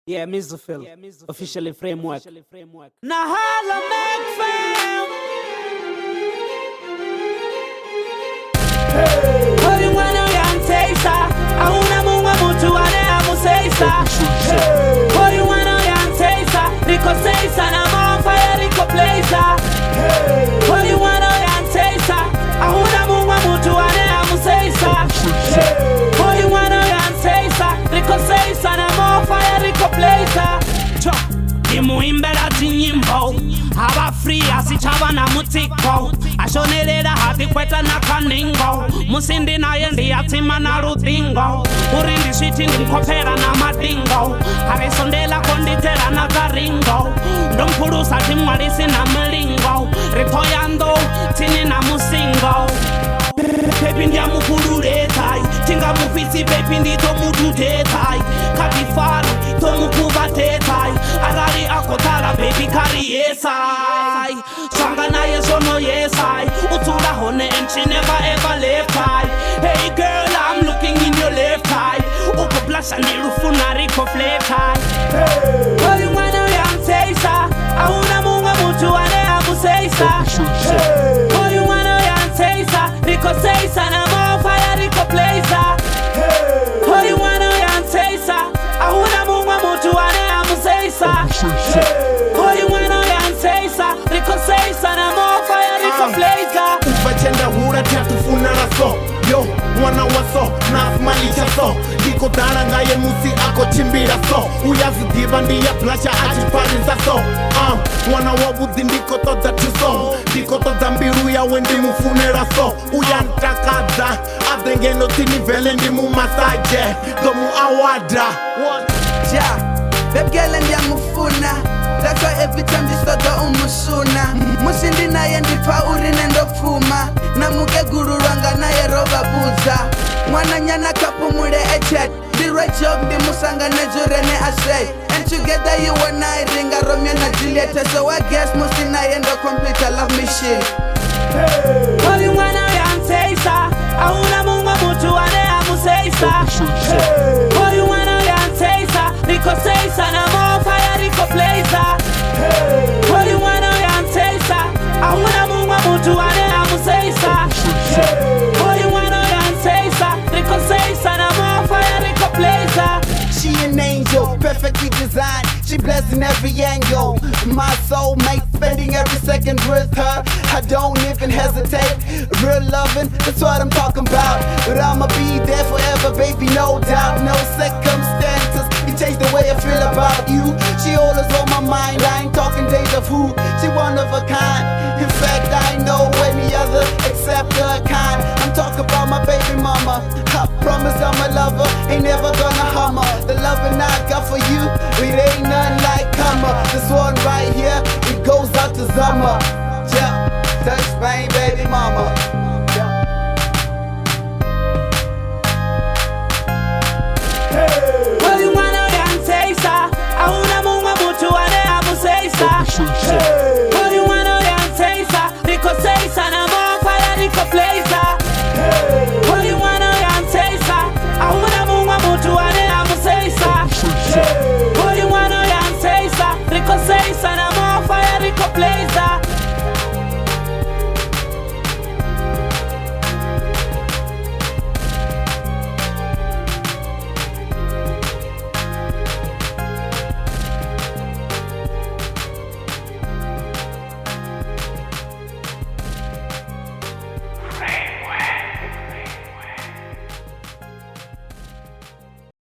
Yeah, Mizzofil, officially framework. Nahala Macfam. Ori mwana yantesa, auna munga mutu ane amuseisa. Ori mwana yantesa, riko seisa na mafaya riko blazer. Ori mwana yantesa, auna munga mutu ane amuseisa. Ori mwana yantesa, riko seisa na mafaya riko blazer. Imuimbela tinyimbo aba free asichaba na mutiko ashonelera hati kweta na kaningo musindi naye ndiyatima na rudingo urindi shiti ndimkopera na madingo harisondela konditera na garingo ndompurusa timwalisi na mlingo ritoyando tini na musingo pepi ndiyamukururetai tinga mufisi pepi ndito mututetai katifari tomukuvatetai arari akotara baby kari yesai Swanga na yesono yesai Utula hone and she never ever left eye. Hey girl, I'm looking in your left eye. Uko blush and irufuna riko flat eye. Ori mwana yantesa Auna munga mutu ane amuseisa. Ori mwana yantesa Riko seisa na mafaya riko blazer. Ori mwana yantesa Auna munga mutu ane amuseisa. Ori mwana yantesa Riko seisa na mafaya riko blazer. Uvachenda hura tatufuna raso Yo, mwana waso, nasmalisha so Diko daranga ye musi ako chimbira so Uyazidiva ndiya plasha achipariza so Mwana wabudhi ndiko toda tuso Diko toda mbiru ya wendi mufunera so Uyantakaza, adengeno tinivele ndi mumasaje Domu awada Ja, babe girl and mufuna. That's why every time this dog umusuna Musindi na yendi pa urine ndo fuma Na muge guru ranga na ye roba buza Mwana nyana kapu mure echet The right job di musanga ne jure ne ashay And together you and I ringa Romeo na Juliet So I guess musti na yendo complete a love machine. Ori mwana yantesa Auna munga mutu ane amuseisa. Ori mwana yantesa Riko seisa na mafaya riko blazer. Ori mwana yantesa Auna munga mutu ane amuseisa. Ori mwana yantesa Riko seisa na mafaya riko blazer. She an angel, perfectly designed. She blessed in every angle. My soulmate, spending every second with her. I don't even hesitate. Real loving, that's what I'm talking about. But I'ma be there forever, baby, no doubt. No circumstances can change the way I feel about you. She always on my mind. I ain't talking days of who. She one of a kind. In fact, I ain't know any other except her kind. I'm talking about my baby mama. I promise I'm a lover.